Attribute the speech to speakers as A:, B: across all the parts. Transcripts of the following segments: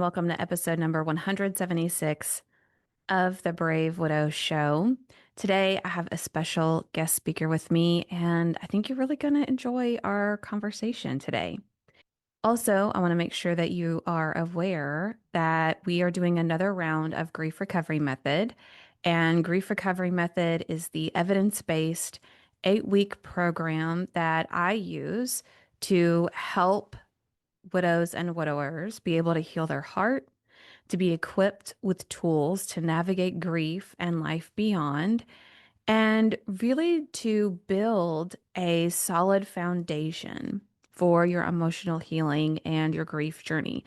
A: Welcome to episode number 176 of the Brave Widow Show. Today, I have a special guest speaker with me, and I think you're really going to enjoy our conversation today. Also, I want to make sure that you are aware that we are doing another round of Grief Recovery Method. And Grief Recovery Method is the evidence-based 8-week program that I use to help widows and widowers be able to heal their heart, to be equipped with tools to navigate grief and life beyond, and really to build a solid foundation for your emotional healing and your grief journey.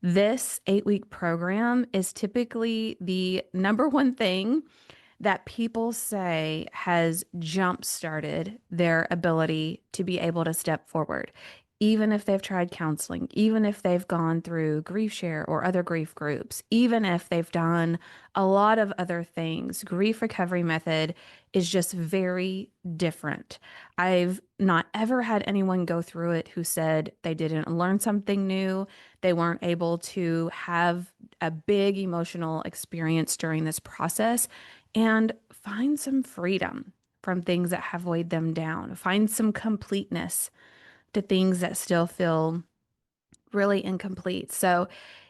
A: This 8-week program is typically the number one thing that people say has jump started their ability to be able to step forward. Even if they've tried counseling, even if they've gone through Grief Share or other grief groups, even if they've done a lot of other things, Grief Recovery Method is just very different. I've not ever had anyone go through it who said they didn't learn something new, they weren't able to have a big emotional experience during this process, and find some freedom from things that have weighed them down, find some completeness to things that still feel really incomplete. So,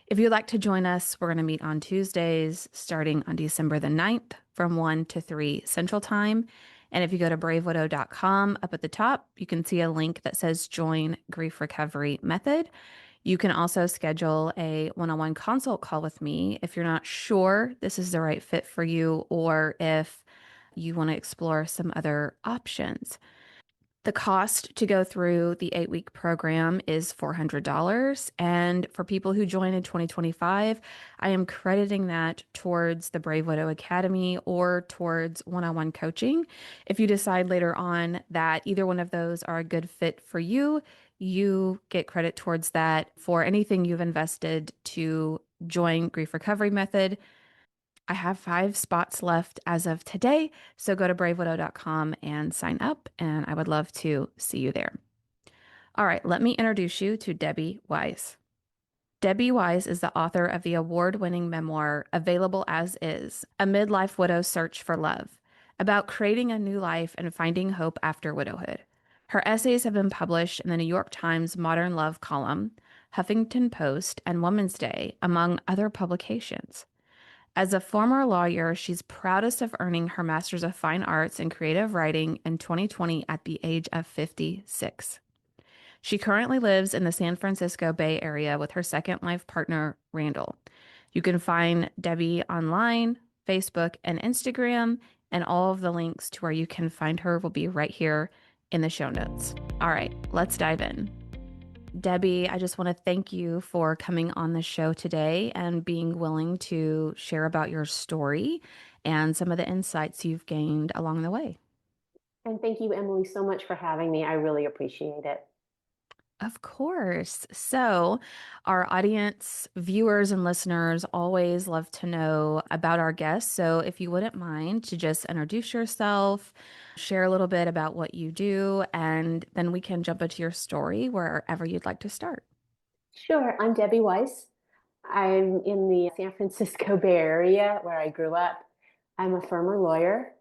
A: if you'd like to join us, we're going to meet on Tuesdays starting on December the 9th from 1 to 3 Central Time. And if you go to bravewidow.com, up at the top, you can see a link that says Join Grief Recovery Method. You can also schedule a one-on-one consult call with me if you're not sure this is the right fit for you or if you want to explore some other options. The cost to go through the 8-week program is $400. And for people who join in 2025, I am crediting that towards the Brave Widow Academy or towards one-on-one coaching. If you decide later on that either one of those are a good fit for you, you get credit towards that for anything you've invested to join Grief Recovery Method. I have 5 spots left as of today, so go to bravewidow.com and sign up, and I would love to see you there. All right, let me introduce you to Debbie Weiss. Debbie Weiss is the author of the award-winning memoir, Available as Is, A Midlife Widow's Search for Love, about creating a new life and finding hope after widowhood. Her essays have been published in the New York Times Modern Love column, Huffington Post, and Woman's Day, among other publications. As a former lawyer, she's proudest of earning her Master's of Fine Arts in Creative Writing in 2020 at the age of 56. She currently lives in the San Francisco Bay Area with her second life partner, Randall. You can find Debbie online, Facebook, and Instagram, and all of the links to where you can find her will be right here in the show notes. All right, let's dive in. Debbie, I just want to thank you for coming on the show today and being willing to share about your story and some of the insights you've gained along the way.
B: And thank you, Emily, so much for having me. I really appreciate it.
A: Of course. So, our audience, viewers, and listeners always love to know about our guests. So, if you wouldn't mind to just introduce yourself, share a little bit about what you do, and then we can jump into your story wherever you'd like to start.
B: Sure. I'm Debbie Weiss. I'm in the San Francisco Bay Area where I grew up. I'm a former lawyer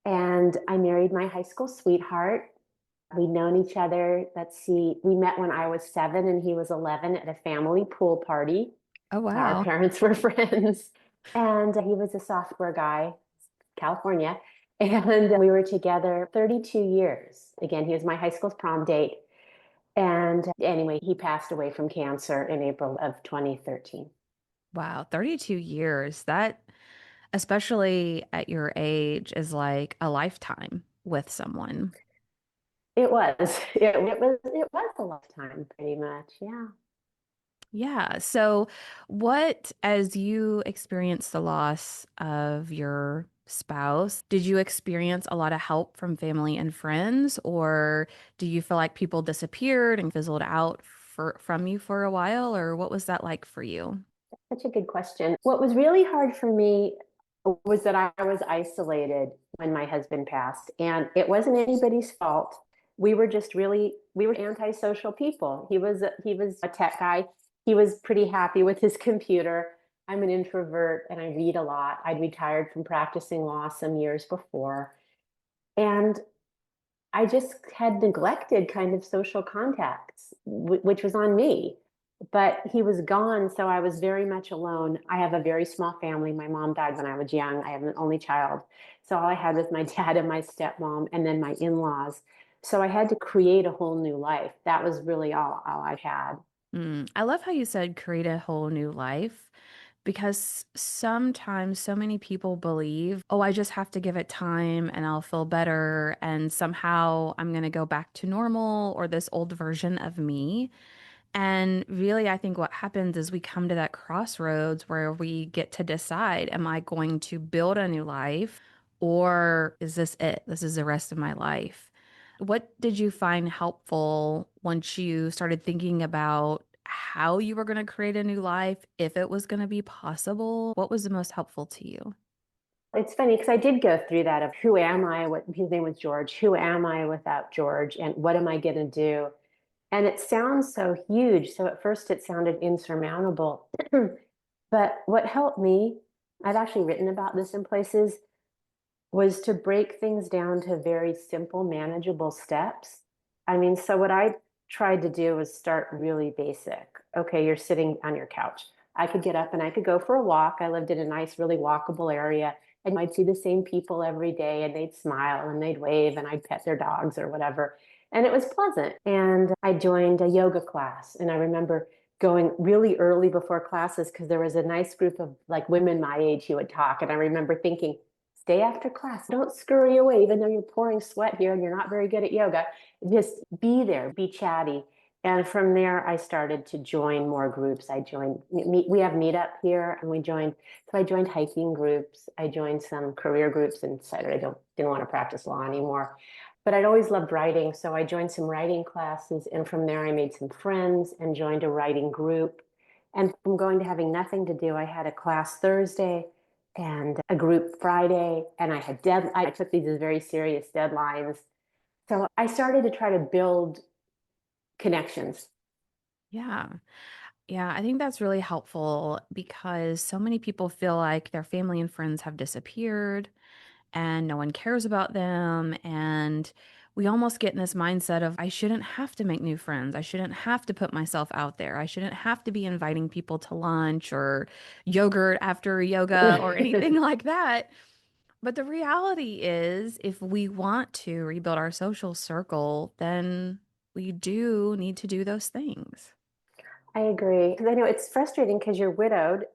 B: and I married my high school sweetheart. We'd known each other. Let's see, we met when I was 7 and he was 11 at a family pool party.
A: Oh,
B: Our
A: wow.
B: parents were friends. And he was a software guy, California. And we were together 32 years. Again, he was my high school prom date. And anyway, he passed away from cancer in April of 2013.
A: Wow, 32 years. That, especially at your age, is like a lifetime with someone.
B: It was. It was a lifetime, pretty much. Yeah.
A: Yeah. So, what, as you experienced the loss of your spouse, did you experience a lot of help from family and friends, or do you feel like people disappeared and fizzled out from you for a while, or what was that like for you?
B: Such a good question. What was really hard for me was that I was isolated when my husband passed, and it wasn't anybody's fault. We were just really we were antisocial people. He was a tech guy. He was pretty happy with his computer. I'm an introvert and I read a lot. I'd retired from practicing law some years before. And I just had neglected kind of social contacts, which was on me. But he was gone, so I was very much alone. I have a very small family. My mom died when I was young. I have an only child. So all I had was my dad and my stepmom, and then my in-laws. So I had to create a whole new life. That was really all I had.
A: I love how you said create a whole new life because sometimes so many people believe, oh, I just have to give it time and I'll feel better and somehow I'm going to go back to normal or this old version of me. And really, I think what happens is we come to that crossroads where we get to decide, am I going to build a new life or is this it? This is the rest of my life. What did you find helpful once you started thinking about how you were going to create a new life, if it was going to be possible? What was the most helpful to you?
B: It's funny because I did go through that of who am I? What his name was George. Who am I without George? And what am I going to do? And it sounds so huge. So at first it sounded insurmountable. But what helped me, I've actually written about this in places, was to break things down to very simple, manageable steps. I mean, so what I tried to do was start really basic. Okay, you're sitting on your couch. I could get up and I could go for a walk. I lived in a nice, really walkable area. And I'd see the same people every day and they'd smile and they'd wave and I'd pet their dogs or whatever. And it was pleasant. And I joined a yoga class. And I remember going really early before classes because there was a nice group of like women my age who would talk. And I remember thinking, stay after class. Don't scurry away, even though you're pouring sweat here and you're not very good at yoga. Just be there, be chatty. And from there, I started to join more groups. I joined, we have Meetup here, and we joined, so I joined hiking groups. I joined some career groups and decided didn't want to practice law anymore. But I'd always loved writing, so I joined some writing classes. And from there, I made some friends and joined a writing group. And from going to having nothing to do, I had a class Thursday and a group Friday, and I took these as very serious deadlines. So I started to try to build connections.
A: Yeah. Yeah, I think that's really helpful because so many people feel like their family and friends have disappeared and no one cares about them. And we almost get in this mindset of, I shouldn't have to make new friends. I shouldn't have to put myself out there. I shouldn't have to be inviting people to lunch or yogurt after yoga or anything like that. But the reality is, if we want to rebuild our social circle, then we do need to do those things.
B: I agree. Because I know it's frustrating because you're widowed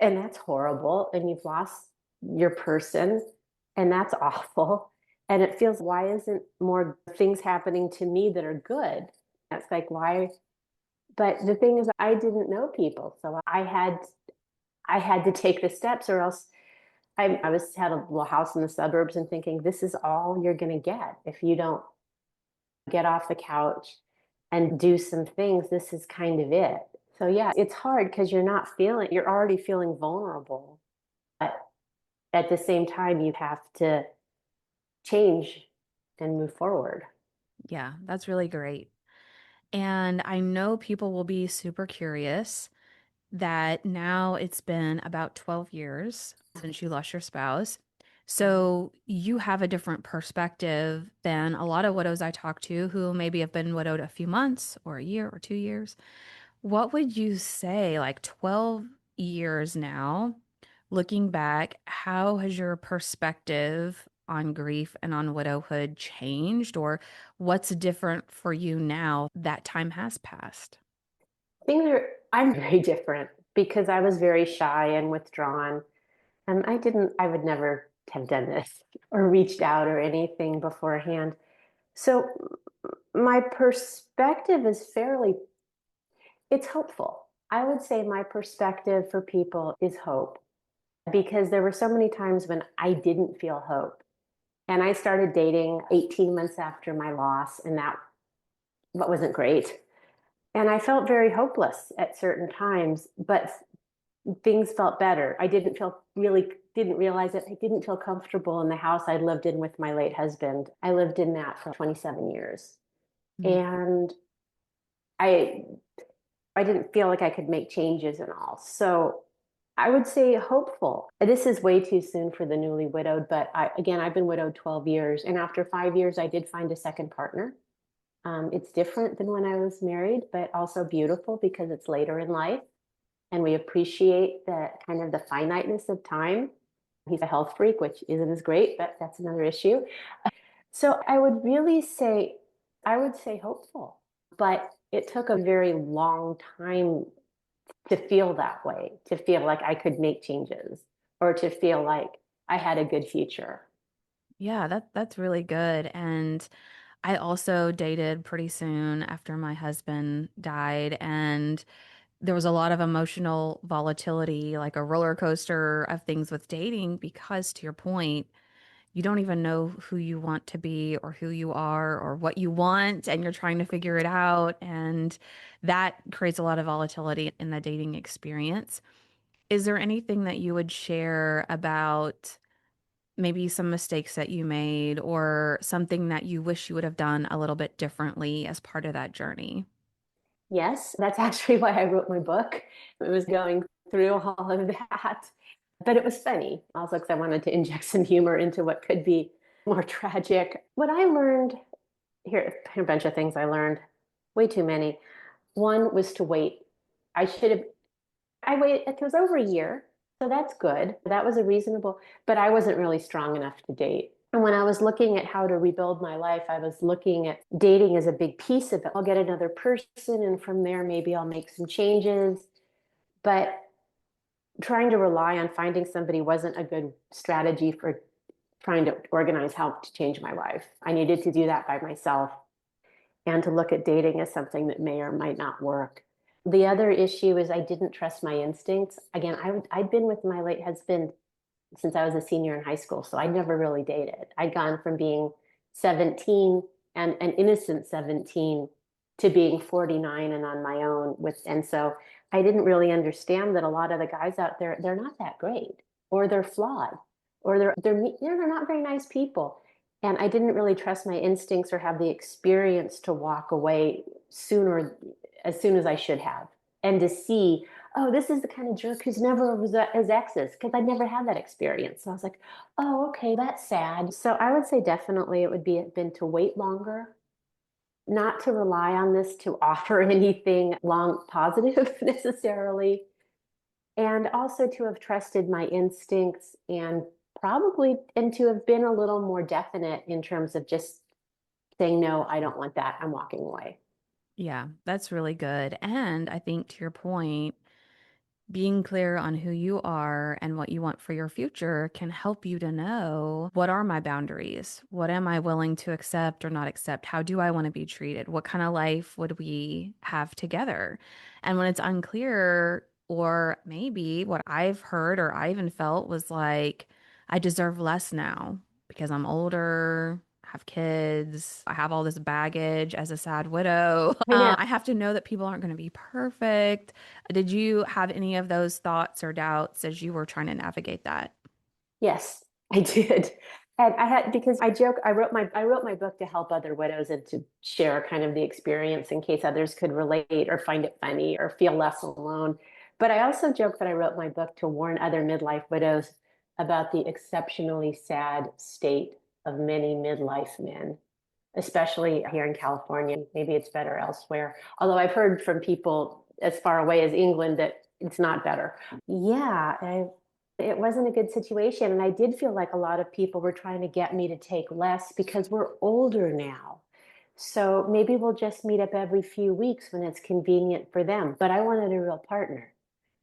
B: and that's horrible. And you've lost your person and that's awful. And it feels, why isn't more things happening to me that are good? That's like, why? But the thing is, I didn't know people. So I had to take the steps or else I was had a little house in the suburbs and thinking, this is all you're going to get if you don't get off the couch and do some things. This is kind of it. So yeah, it's hard because you're already feeling vulnerable. But at the same time, you have to change and move forward.
A: Yeah, that's really great. And I know people will be super curious that now it's been about 12 years since you lost your spouse.
B: Mhm.
A: So you have a different perspective than a lot of widows I talk to who maybe have been widowed a few months or a year or 2 years. What would you say, like 12 years now, looking back, how has your perspective on grief and on widowhood changed, or what's different for you now that time has passed?
B: I'm very different because I was very shy and withdrawn. And I would never have done this or reached out or anything beforehand. So my perspective is it's hopeful. I would say my perspective for people is hope because there were so many times when I didn't feel hope. And I started dating 18 months after my loss, and that wasn't great. And I felt very hopeless at certain times, but things felt better. I didn't realize it. I didn't feel comfortable in the house I lived in with my late husband. I lived in that for 27 years.
A: Mm.
B: And I I didn't feel like I could make changes and all. So I would say hopeful. This is way too soon for the newly widowed, but again, I've been widowed 12 years. And after 5 years, I did find a second partner. It's different than when I was married, but also beautiful because it's later in life. And we appreciate the kind of the finiteness of time. He's a health freak, which isn't as great, but that's another issue. So I would really say, I would say hopeful, but it took a very long time to feel that way, to feel like I could make changes or to feel like I had a good future.
A: Yeah, that's really good. And I also dated pretty soon after my husband died, and there was a lot of emotional volatility, like a roller coaster of things with dating, because to your point, you don't even know who you want to be or who you are or what you want, and you're trying to figure it out. And that creates a lot of volatility in the dating experience. Is there anything that you would share about maybe some mistakes that you made or something that you wish you would have done a little bit differently as part of that journey?
B: Yes, that's actually why I wrote my book. It was going through all of that. But it was funny also because I wanted to inject some humor into what could be more tragic. What I learned here are a bunch of things I learned, way too many. One was to wait. I should have, I waited, it was over a year, so that's good. That was a reasonable, but I wasn't really strong enough to date. And when I was looking at how to rebuild my life, I was looking at dating as a big piece of it. I'll get another person, and from there, maybe I'll make some changes. But trying to rely on finding somebody wasn't a good strategy for trying to organize how to change my life. I needed to do that by myself and to look at dating as something that may or might not work. The other issue is I didn't trust my instincts. Again, I'd been with my late husband since I was a senior in high school, so I never really dated. I'd gone from being 17 and an innocent 17 to being 49 and on my own and so I didn't really understand that a lot of the guys out there, they're not that great, or they're flawed, or they're not very nice people. And I didn't really trust my instincts or have the experience to walk away sooner, as soon as I should have, and to see, oh, this is the kind of jerk who's never was his exes, because I'd never had that experience. So I was like, oh, okay, that's sad. So I would say definitely it would be been to wait longer, not to rely on this to offer anything long positive necessarily, and also to have trusted my instincts and probably and to have been a little more definite in terms of just saying, no, I don't want that. I'm walking away.
A: Yeah, that's really good. And I think to your point, being clear on who you are and what you want for your future can help you to know, what are my boundaries? What am I willing to accept or not accept? How do I want to be treated? What kind of life would we have together? And when it's unclear, or maybe what I've heard or I even felt was like, I deserve less now because I'm older, have kids, I have all this baggage as a sad widow.
B: I know.
A: I have to know that people aren't going to be perfect. Did you have any of those thoughts or doubts as you were trying to navigate that?
B: Yes, I did. And I had because I joke, I wrote my book to help other widows and to share kind of the experience in case others could relate or find it funny or feel less alone. But I also joke that I wrote my book to warn other midlife widows about the exceptionally sad state of many midlife men, especially here in California. Maybe it's better elsewhere. Although I've heard from people as far away as England that it's not better. Yeah, it wasn't a good situation. And I did feel like a lot of people were trying to get me to take less because we're older now. So maybe we'll just meet up every few weeks when it's convenient for them. But I wanted a real partner.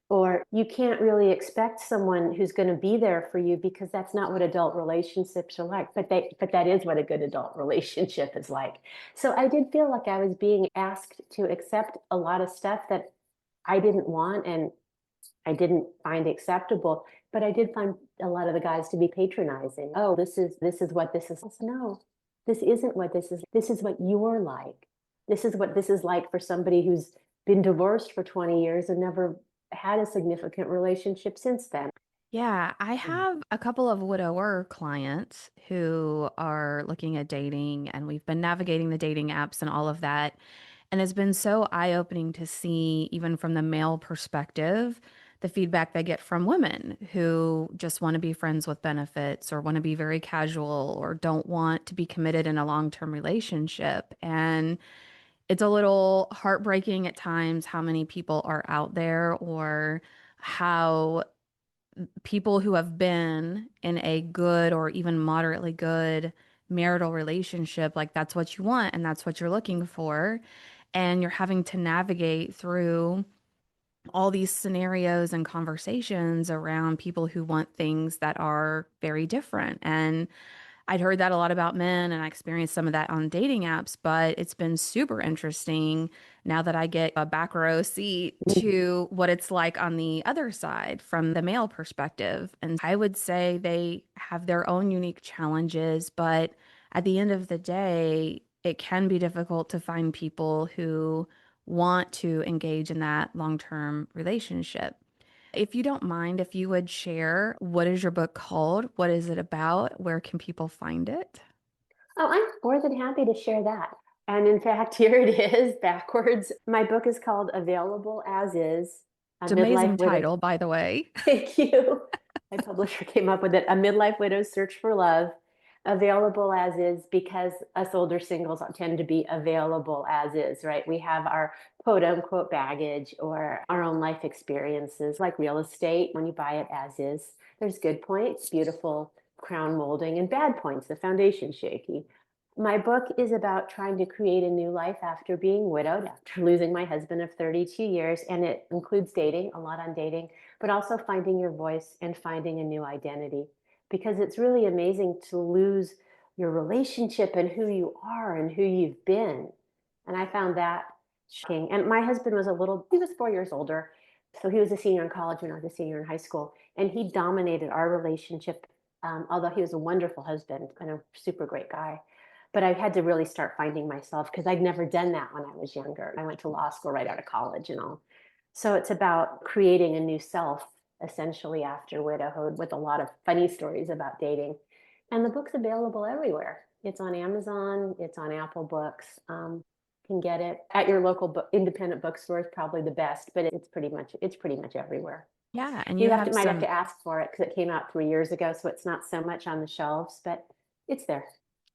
B: Or you can't really expect someone who's going to be there for you because that's not what adult relationships are like. But that is what a good adult relationship is like. So I did feel like I was being asked to accept a lot of stuff that I didn't want and I didn't find acceptable. But I did find a lot of the guys to be patronizing. Oh, this is what this is. No, this isn't what this is. This is what you're like. This is what this is like for somebody who's been divorced for 20 years and never had a significant relationship since then.
A: Yeah, I have a couple of widower clients who are looking at dating, and we've been navigating the dating apps and all of that. And it's been so eye-opening to see, even from the male perspective, the feedback they get from women who just want to be friends with benefits or want to be very casual or don't want to be committed in a long-term relationship. And it's a little heartbreaking at times how many people are out there or how people who have been in a good or even moderately good marital relationship, like that's what you want and that's what you're looking for. And you're having to navigate through all these scenarios and conversations around people who want things that are very different. And I'd heard that a lot about men, and I experienced some of that on dating apps, but it's been super interesting now that I get a back row seat to what it's like on the other side from the male perspective. And I would say they have their own unique challenges, but at the end of the day, it can be difficult to find people who want to engage in that long-term relationship. If you don't mind, if you would share, what is your book called? What is it about? Where can people find it?
B: Oh, I'm more than happy to share that. And in fact, here it is backwards. My book is called Available As Is, A
A: It's an amazing
B: Midlife Widow.
A: title, by the way.
B: Thank you. My publisher came up with it, A Midlife Widow's Search for Love. Available as is because us older singles tend to be available as is, right? We have our quote unquote baggage or our own life experiences, like real estate. When you buy it as is, there's good points, beautiful crown molding, and bad points, the foundation shaky. My book is about trying to create a new life after being widowed, after losing my husband of 32 years. And it includes dating, a lot on dating, but also finding your voice and finding a new identity. Because it's really amazing to lose your relationship and who you are and who you've been. And I found that shocking. And my husband was he was 4 years older. So he was a senior in college when I was a senior in high school. And he dominated our relationship, although he was a wonderful husband and a super great guy. But I had to really start finding myself because I'd never done that when I was younger. I went to law school right out of college and all. So it's about creating a new self essentially after widowhood with a lot of funny stories about dating. And the book's available everywhere. It's on Amazon, it's on Apple Books. You can get it at your local independent bookstore is probably the best, but it's pretty much everywhere.
A: Yeah, and
B: You
A: you
B: have to
A: have
B: might have
A: some
B: to ask for it because it came out 3 years ago, so it's not so much on the shelves, but it's there.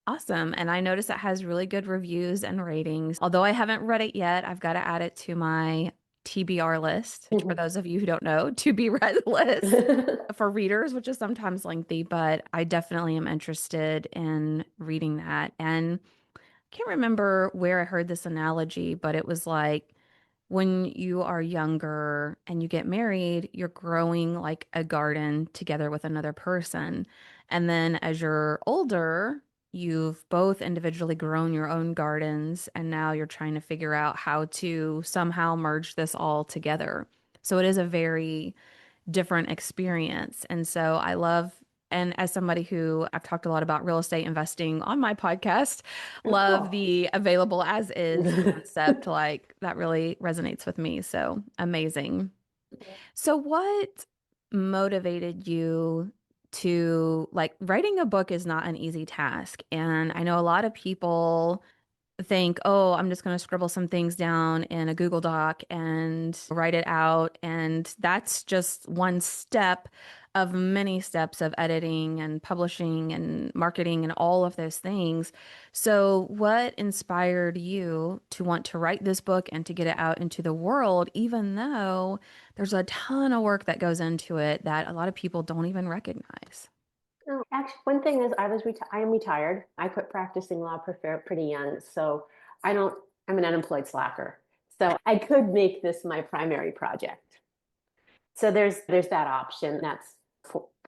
A: awesome. And I noticed it has really good reviews and ratings. Although I haven't read it yet, I've got to add it to my TBR list, which for those of you who don't know, to be read list for readers, which is sometimes lengthy, but I definitely am interested in reading that. And can't remember where I heard this analogy, but it was like when you are younger and you get married, you're growing like a garden together with another person. And then as you're older, you've both individually grown your own gardens, and now you're trying to figure out how to somehow merge this all together. So it is a very different experience. And so I love, and as somebody who I've talked a lot about real estate investing on my podcast, love
B: Oh,
A: the available as is
B: cool.
A: concept. Like that really resonates with me. So amazing. So what motivated you to like writing a book is not an easy task. And I know a lot of people think, oh, I'm just going to scribble some things down in a Google Doc and write it out. And that's just one step of many steps of editing and publishing and marketing and all of those things. So, what inspired you to want to write this book and to get it out into the world, even though there's a ton of work that goes into it that a lot of people don't even recognize?
B: No, actually, one thing is I am retired. I quit practicing law pretty young, so I don't, I'm an unemployed slacker. So I could make this my primary project. So there's that option.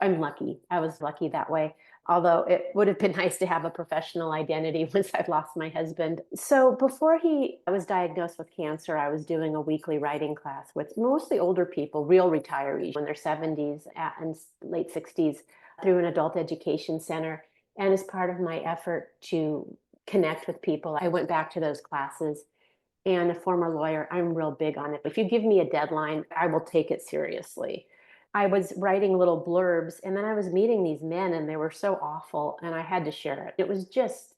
B: I'm lucky. I was lucky that way. Although it would have been nice to have a professional identity once I'd lost my husband. So before he I was diagnosed with cancer, I was doing a weekly writing class with mostly older people, real retirees in their 70s and late 60s through an adult education center. And as part of my effort to connect with people, I went back to those classes and a former lawyer, I'm real big on it. If you give me a deadline, I will take it seriously. I was writing little blurbs and then I was meeting these men and they were so awful and I had to share it. It was just,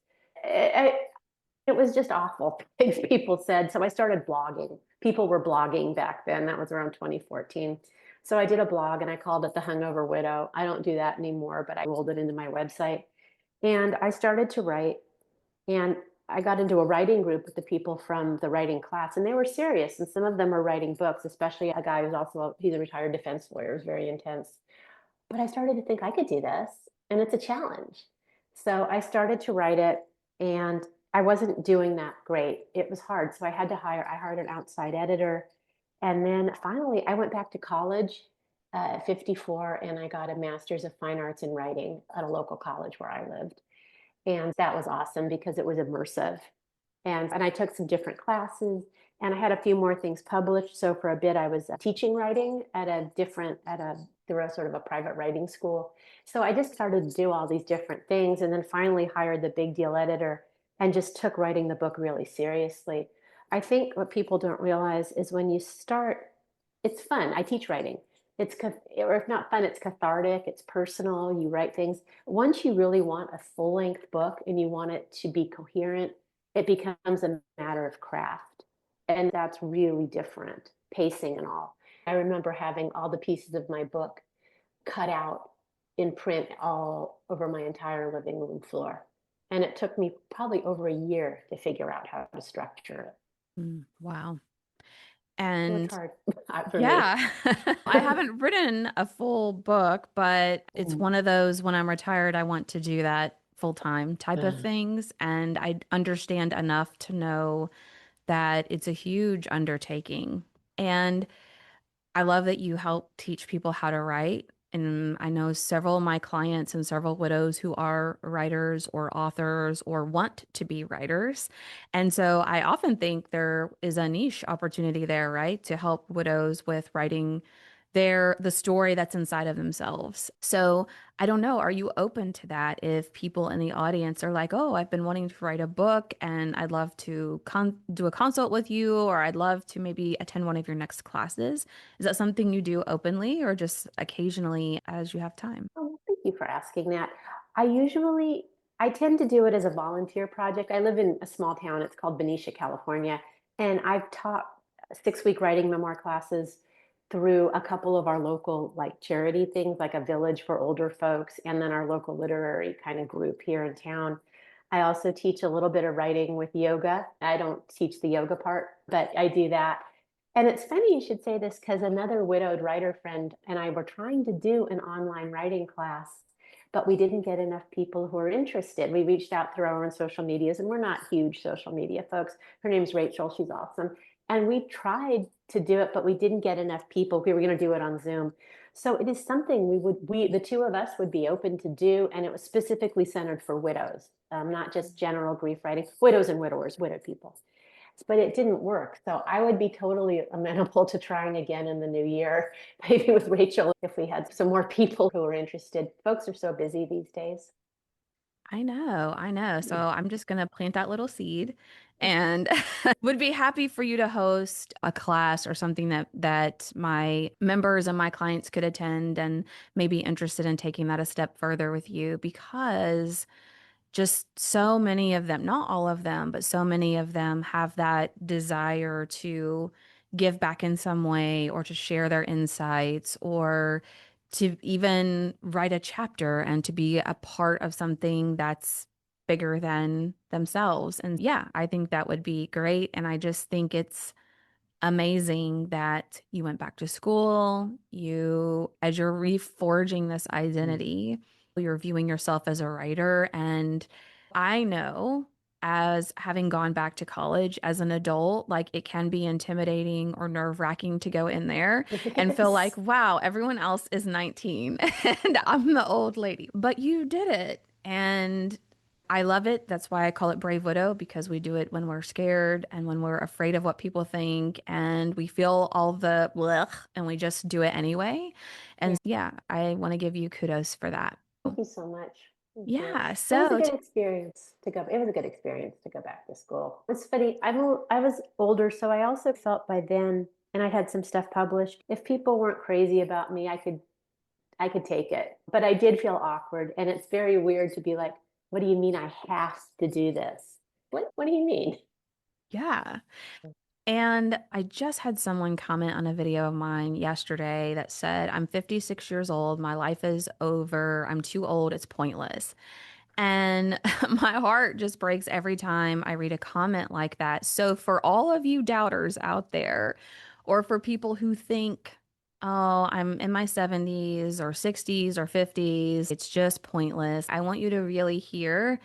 B: It was just awful things people said. So I started blogging. People were blogging back then. That was around 2014. So I did a blog and I called it The Hungover Widow. I don't do that anymore, but I rolled it into my website. And I started to write. And I got into a writing group with the people from the writing class, and they were serious. And some of them are writing books, especially a guy who's he's a retired defense lawyer, is very intense. But I started to think I could do this, and it's a challenge. So I started to write it, and I wasn't doing that great. It was hard. So I hired an outside editor. And then finally, I went back to college at 54, and I got a master's of fine arts in writing at a local college where I lived. And that was awesome because it was immersive. And I took some different classes and I had a few more things published. So for a bit, I was teaching writing through a sort of a private writing school. So I just started to do all these different things and then finally hired the big deal editor and just took writing the book really seriously. I think what people don't realize is when you start, it's fun. I teach writing. Or if not fun, it's cathartic, it's personal, you write things. Once you really want a full length book and you want it to be coherent, it becomes a matter of craft. And that's really different, pacing and all. I remember having all the pieces of my book cut out in print all over my entire living room floor. And it took me probably over a year to figure out how to structure it.
A: Wow.
B: It was
A: And
B: hard for me.
A: yeah, I haven't written a full book, but it's one of those when I'm retired, I want to do that full time type of things. And I understand enough to know that it's a huge undertaking. And I love that you help teach people how to write. And I know several of my clients and several widows who are writers or authors or want to be writers. And so I often think there is a niche opportunity there, right? To help widows with writing the story that's inside of themselves. So I don't know, are you open to that if people in the audience are like, "Oh, I've been wanting to write a book and I'd love to do a consult with you or I'd love to maybe attend one of your next classes." Is that something you do openly or just occasionally as you have time?
B: Oh, well, thank you for asking that. I usually I tend to do it as a volunteer project. I live in a small town. It's called Benicia, California, and I've taught 6-week writing memoir classes through a couple of our local like charity things, like a village for older folks, and then our local literary kind of group here in town. I also teach a little bit of writing with yoga. I don't teach the yoga part, but I do that. And it's funny you should say this because another widowed writer friend and I were trying to do an online writing class, but we didn't get enough people who are interested. We reached out through our own social medias, and we're not huge social media folks. Her name's Rachel. She's awesome. And we tried to do it, but we didn't get enough people. We were going to do it on Zoom. So it is something the two of us would be open to do. And it was specifically centered for widows, not just general grief writing, widows and widowers, widowed people, but it didn't work. So I would be totally amenable to trying again in the new year, maybe with Rachel, if we had some more people who are interested. Folks are so busy these days.
A: I know, I know. So I'm just going to plant that little seed and would be happy for you to host a class or something that my members and my clients could attend and maybe interested in taking that a step further with you because just so many of them, not all of them, but so many of them have that desire to give back in some way or to share their insights or to even write a chapter and to be a part of something that's bigger than themselves. And yeah, I think that would be great. And I just think it's amazing that you went back to school. As you're reforging this identity, you're viewing yourself as a writer. And I know as having gone back to college as an adult, like it can be intimidating or nerve-wracking to go in there and feel like,
B: Yes.
A: wow, everyone else is 19 and I'm the old lady. But you did it. And I love it. That's why I call it Brave Widow because we do it when we're scared and when we're afraid of what people think and we feel all the blech and we just do it anyway. And
B: Yeah.
A: yeah, I want to give you kudos for that.
B: Thank you so much. Thank you.
A: Yeah.
B: It was a
A: So,
B: good experience to go. It was a good experience to go back to school. It's funny. I was older, so I also felt by then, and I had some stuff published. If people weren't crazy about me, I could take it. But I did feel awkward. And it's very weird to be like, what do you mean I have to do this? What do you mean?
A: Yeah. And I just had someone comment on a video of mine yesterday that said, I'm 56 years old. My life is over. I'm too old. It's pointless. And my heart just breaks every time I read a comment like that. So, for all of you doubters out there, or for people who think, oh, I'm in my 70s or 60s or 50s, it's just pointless, I want you to really hear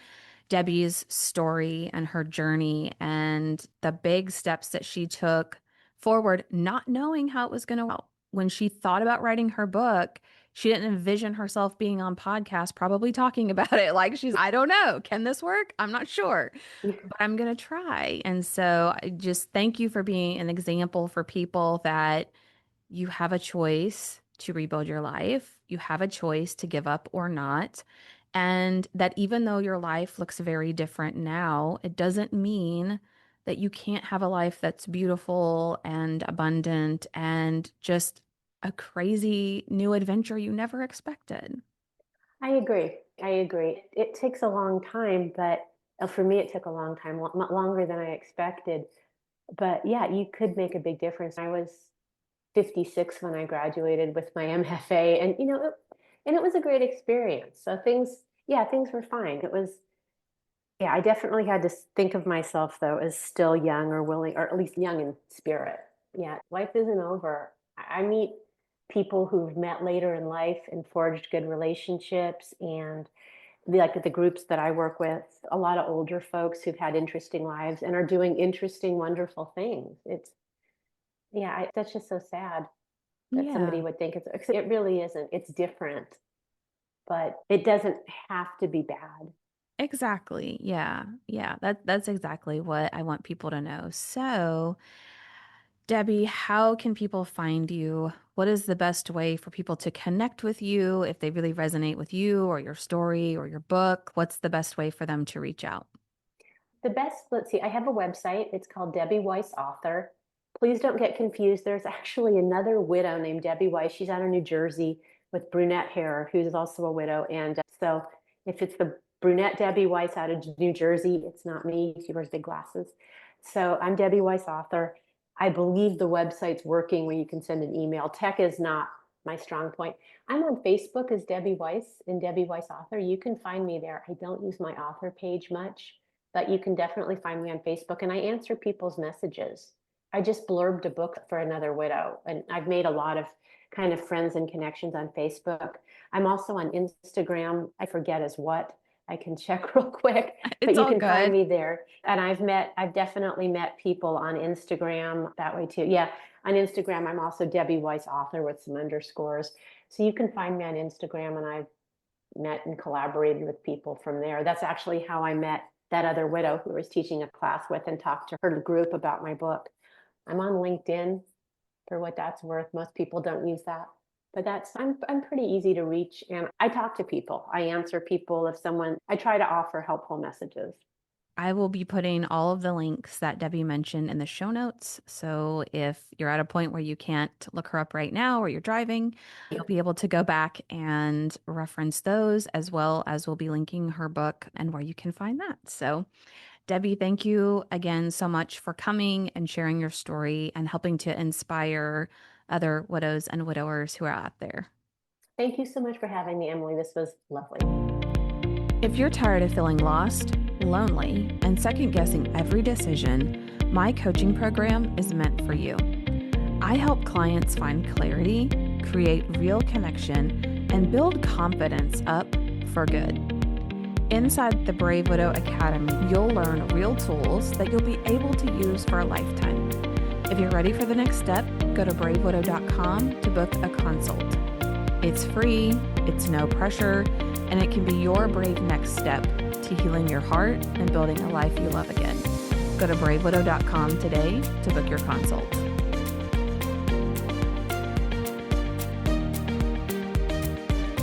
A: Debbie's story and her journey and the big steps that she took forward, not knowing how it was going to go. When she thought about writing her book, she didn't envision herself being on podcast, probably talking about it. Like I don't know, can this work? I'm not sure, but I'm going to try. And so I just thank you for being an example for people that you have a choice to rebuild your life. You have a choice to give up or not. And that even though your life looks very different now, it doesn't mean that you can't have a life that's beautiful and abundant and just a crazy new adventure you never expected.
B: I agree. I agree. It takes a long time, but for me, it took a long time, longer than I expected. But yeah, you could make a big difference. I was 56 when I graduated with my MFA, and and it was a great experience. So things were fine. Yeah, I definitely had to think of myself though as still young or willing, or at least young in spirit. Yeah, life isn't over. I meet people who've met later in life and forged good relationships, and like the groups that I work with, a lot of older folks who've had interesting lives and are doing interesting, wonderful things. That's just so sad that somebody
A: Yeah,
B: would think it really isn't. It's different, but it doesn't have to be bad.
A: exactly. Yeah. Yeah. That's exactly what I want people to know. So, Debbie, how can people find you? What is the best way for people to connect with you if they really resonate with you or your story or your book? What's the best way for them to reach out?
B: Let's see, I have a website. It's called Debbie Weiss Author. Please don't get confused. There's actually another widow named Debbie Weiss. She's out of New Jersey with brunette hair, who's also a widow. And so if it's the brunette Debbie Weiss out of New Jersey, it's not me. She wears big glasses. So I'm Debbie Weiss Author. I believe the website's working where you can send an email. Tech is not my strong point. I'm on Facebook as Debbie Weiss and Debbie Weiss Author. You can find me there. I don't use my author page much, but you can definitely find me on Facebook, and I answer people's messages. I just blurbed a book for another widow, and I've made a lot of kind of friends and connections on Facebook. I'm also on Instagram. I forget as what. I can check real quick, but
A: It's
B: you
A: all
B: can find
A: good.
B: me there. And I've definitely met people on Instagram that way too. Yeah, on Instagram, I'm also Debbie Weiss Author with some underscores. So you can find me on Instagram, and I've met and collaborated with people from there. That's actually how I met that other widow who I was teaching a class with and talked to her group about my book. I'm on LinkedIn for what that's worth. Most people don't use that. But I'm pretty easy to reach, and I talk to people. I answer people if someone I try to offer helpful messages.
A: I will be putting all of the links that Debbie mentioned in the show notes. So if you're at a point where you can't look her up right now or you're driving, you'll be able to go back and reference those, as well as we'll be linking her book and where you can find that. So, Debbie, thank you again so much for coming and sharing your story and helping to inspire other widows and widowers who are out there.
B: Thank you so much for having me, Emily. This was lovely.
A: If you're tired of feeling lost, lonely, and second guessing every decision, my coaching program is meant for you. I help clients find clarity, create real connection, and build confidence up for good. Inside the Brave Widow Academy, you'll learn real tools that you'll be able to use for a lifetime. If you're ready for the next step, go to bravewidow.com to book a consult. It's free, it's no pressure, and it can be your brave next step to healing your heart and building a life you love again. Go to bravewidow.com today to book your consult.